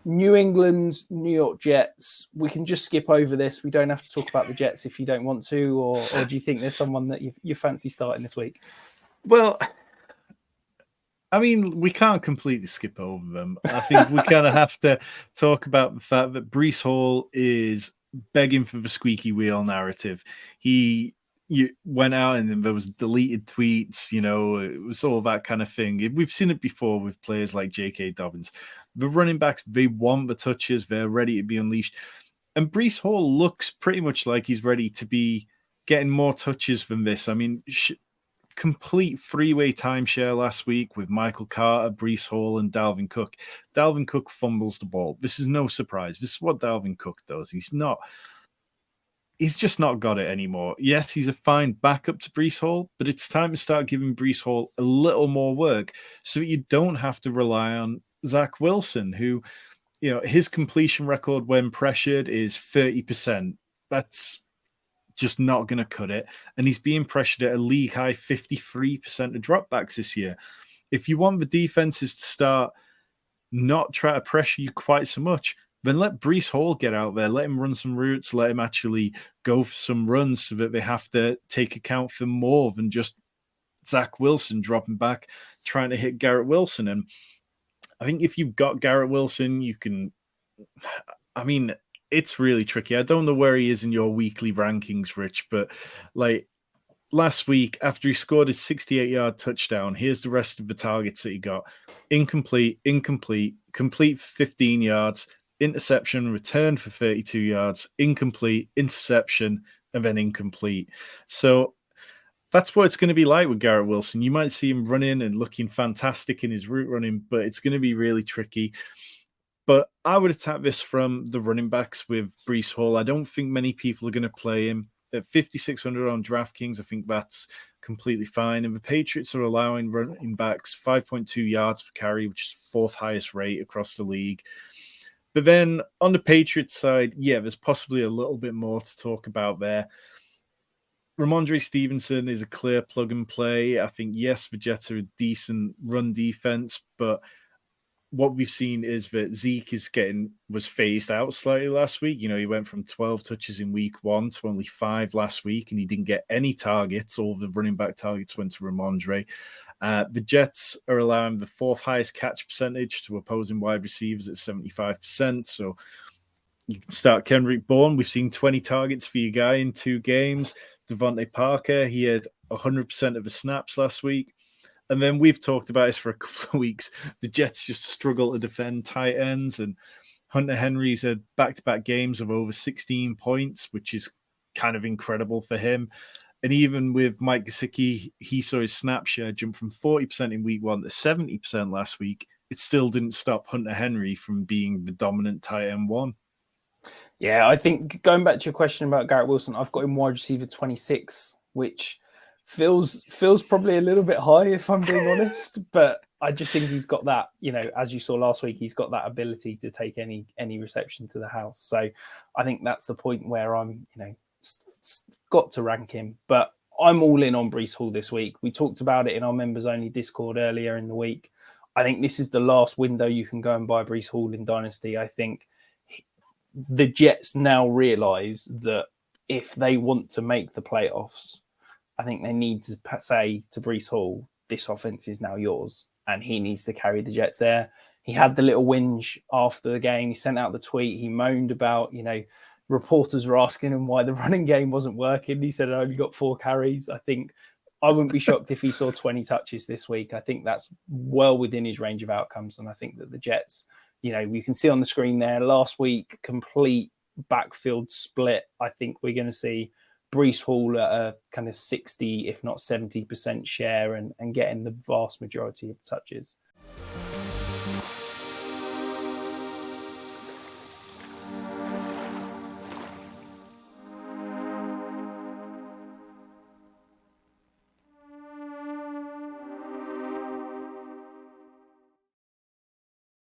New England, New York Jets. We can just skip over this. We don't have to talk about the Jets if you don't want to, or do you think there's someone that you fancy starting this week? Well, I mean, we can't completely skip over them. I think we kind of have to talk about the fact that BREECE Hall is begging for the squeaky wheel narrative. You went out and there was deleted tweets, it was all that kind of thing. We've seen it before with players like J.K. Dobbins. The running backs, they want the touches. They're ready to be unleashed. And BREECE Hall looks pretty much like he's ready to be getting more touches than this. I mean, complete three-way timeshare last week with Michael Carter, BREECE Hall, and Dalvin Cook. Dalvin Cook fumbles the ball. This is no surprise. This is what Dalvin Cook does. He's just not got it anymore. Yes, he's a fine backup to BREECE Hall, but it's time to start giving BREECE Hall a little more work so that you don't have to rely on Zach Wilson, who, his completion record when pressured is 30%. That's just not going to cut it. And he's being pressured at a league high 53% of dropbacks this year. If you want the defenses to start not try to pressure you quite so much, then let BREECE Hall get out there. Let him run some routes. Let him actually go for some runs so that they have to take account for more than just Zach Wilson dropping back, trying to hit Garrett Wilson. And I think if you've got Garrett Wilson, you can... I mean, it's really tricky. I don't know where he is in your weekly rankings, Rich, but last week, after he scored his 68-yard touchdown, here's the rest of the targets that he got. Incomplete, complete for 15 yards, interception, return for 32 yards, incomplete, interception, and then incomplete. So that's what it's going to be like with Garrett Wilson. You might see him running and looking fantastic in his route running, but it's going to be really tricky. But I would attack this from the running backs with BREECE Hall. I don't think many people are going to play him. At 5,600 on DraftKings, I think that's completely fine. And the Patriots are allowing running backs 5.2 yards per carry, which is fourth highest rate across the league. But then on the Patriots side, there's possibly a little bit more to talk about there. Ramondre Stevenson is a clear plug and play. I think, yes, the Jets are a decent run defense, but what we've seen is that Zeke was phased out slightly last week. He went from 12 touches in week 1 to only 5 last week, and he didn't get any targets. All the running back targets went to Ramondre. The Jets are allowing the fourth highest catch percentage to opposing wide receivers at 75%. So you can start Kendrick Bourne. We've seen 20 targets for your guy in 2 games. Devontae Parker, he had 100% of the snaps last week. And then we've talked about this for a couple of weeks. The Jets just struggle to defend tight ends, and Hunter Henry's had back-to-back games of over 16 points, which is kind of incredible for him. And even with Mike Gesicki, he saw his snap share jump from 40% in week 1 to 70% last week. It still didn't stop Hunter Henry from being the dominant tight end 1. Yeah, I think going back to your question about Garrett Wilson, I've got him wide receiver 26, which feels probably a little bit high if I'm being honest, but I just think he's got that, as you saw last week, he's got that ability to take any reception to the house. So I think that's the point where I'm, got to rank him, but I'm all in on BREECE Hall this week. We talked about it in our members only Discord earlier in the week. I think this is the last window you can go and buy BREECE Hall in Dynasty. I think the Jets now realize that if they want to make the playoffs, I think they need to say to BREECE Hall, this offense is now yours, and he needs to carry the Jets there. He had the little whinge after the game. He sent out the tweet. He moaned about, reporters were asking him why the running game wasn't working. He said, I only got 4 carries. I think I wouldn't be shocked if he saw 20 touches this week. I think that's well within his range of outcomes. And I think that the Jets, you can see on the screen there, last week, complete backfield split. I think we're going to see BREECE Hall at a kind of 60, if not 70% share and getting the vast majority of the touches.